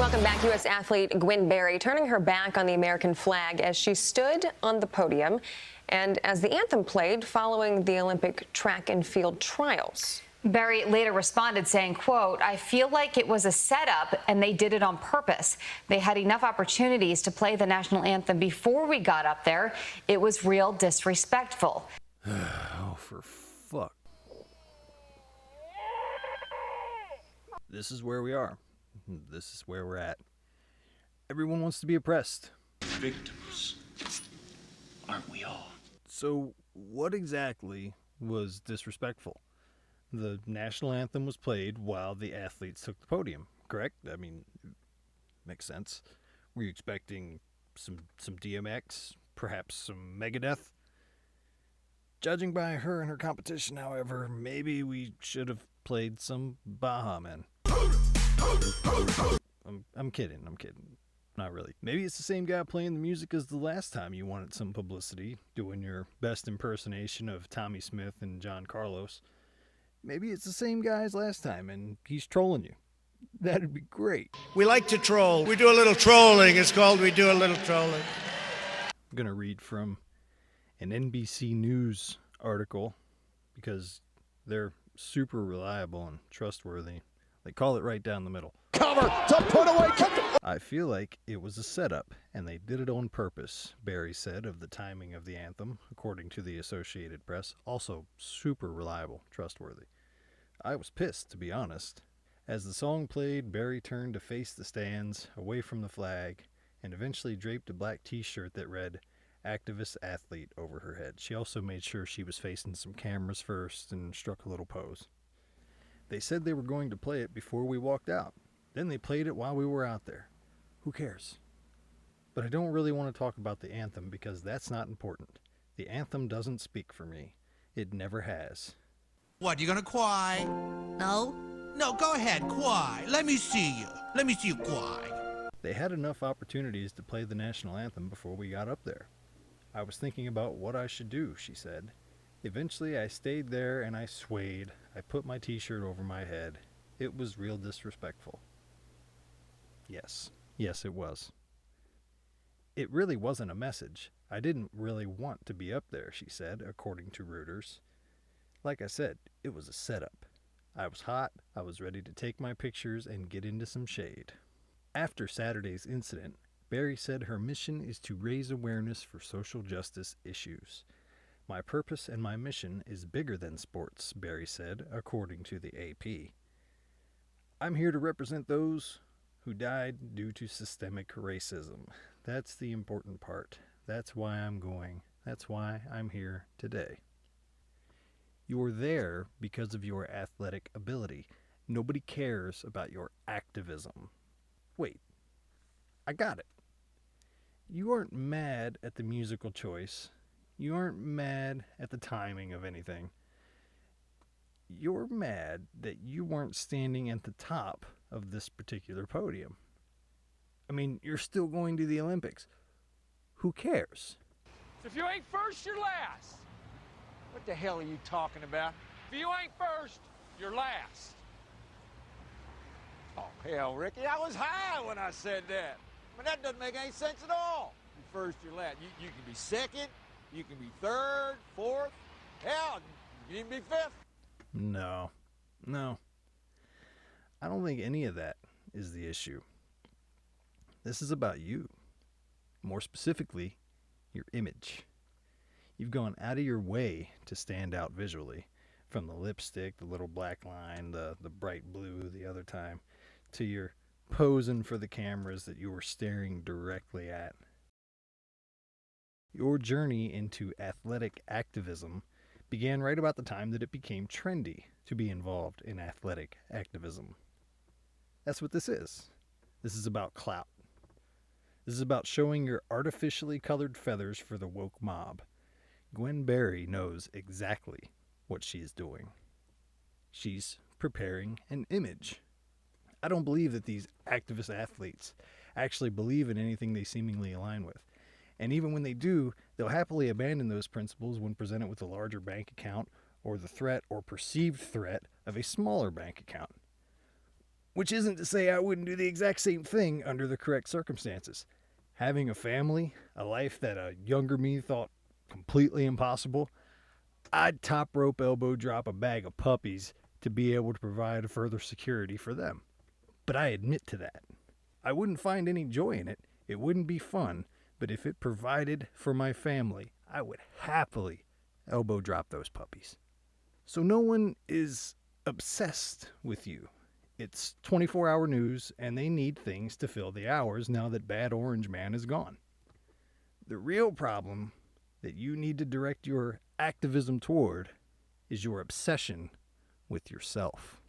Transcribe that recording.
Welcome back. U.S. athlete Gwen turning her back on the American flag as she stood on the podium and as the anthem played following the Olympic track and field trials. Berry later responded saying, quote, "I feel like it was a setup and they did it on purpose. They had enough opportunities to play the national anthem before we got up there. It was real disrespectful." Oh, for fuck. This is where we are. This is where we're at. Everyone wants to be oppressed. Victims, aren't we all? So, what exactly was disrespectful? The national anthem was played while the athletes took the podium, correct? I mean, makes sense. Were you expecting some DMX, perhaps some Megadeth? Judging by her and her competition, however, maybe we should have played some Baha Men. I'm kidding. Not really. Maybe it's the same guy playing the music as the last time you wanted some publicity, doing your best impersonation of Tommy Smith and John Carlos. Maybe it's the same guy as last time and he's trolling you. That'd be great. We like to troll. We do a little trolling. It's called We Do a Little Trolling. I'm going to read from an NBC News article because they're super reliable and trustworthy. They call it right down the middle. Cover to put away. I feel like it was a setup, and they did it on purpose, Berry said of the timing of the anthem, according to the Associated Press. Also super reliable, trustworthy. I was pissed, to be honest. As the song played, Berry turned to face the stands, away from the flag, and eventually draped a black t-shirt that read, "Activist Athlete," over her head. She also made sure she was facing some cameras first and struck a little pose. They said they were going to play it before we walked out. Then they played it while we were out there. Who cares? But I don't really want to talk about the anthem because that's not important. The anthem doesn't speak for me. It never has. What, you gonna cry? No. No, go ahead, cry. Let me see you. Let me see you cry. They had enough opportunities to play the national anthem before we got up there. I was thinking about what I should do, she said. Eventually I stayed there and I swayed. I put my t-shirt over my head. It was real disrespectful. Yes, it was. It really wasn't a message. I didn't really want to be up there, she said, according to Reuters. Like I said, it was a setup. I was hot, I was ready to take my pictures and get into some shade. After Saturday's incident, Berry said her mission is to raise awareness for social justice issues. My purpose and my mission is bigger than sports, Berry said, according to the AP. I'm here to represent those who died due to systemic racism. That's the important part. That's why I'm going. That's why I'm here today. You're there because of your athletic ability. Nobody cares about your activism. Wait, I got it. You aren't mad at the musical choice. You aren't mad at the timing of anything. You're mad that you weren't standing at the top of this particular podium. I mean, you're still going to the Olympics. Who cares? If you ain't first, you're last. What the hell are you talking about? If you ain't first, you're last. Oh, hell, Ricky, I was high when I said that. I mean, that doesn't make any sense at all. You first, you're last. You can be second, you can be third, fourth. Hell, you can even be fifth. No. I don't think any of that is the issue. This is about you. More specifically, your image. You've gone out of your way to stand out visually. From the lipstick, the little black line, the bright blue the other time, to your posing for the cameras that you were staring directly at. Your journey into athletic activism began right about the time that it became trendy to be involved in athletic activism. That's what this is. This is about clout. This is about showing your artificially colored feathers for the woke mob. Gwen knows exactly what she's doing. She's preparing an image. I don't believe that these activist athletes actually believe in anything they seemingly align with. And even when they do, they'll happily abandon those principles when presented with a larger bank account or the threat or perceived threat of a smaller bank account. Which isn't to say I wouldn't do the exact same thing under the correct circumstances. Having a family, a life that a younger me thought completely impossible, I'd top rope elbow drop a bag of puppies to be able to provide further security for them. But I admit to that. I wouldn't find any joy in it. It wouldn't be fun. But if it provided for my family, I would happily elbow drop those puppies. So no one is obsessed with you. It's 24-hour news, and they need things to fill the hours now that Bad Orange Man is gone. The real problem that you need to direct your activism toward is your obsession with yourself.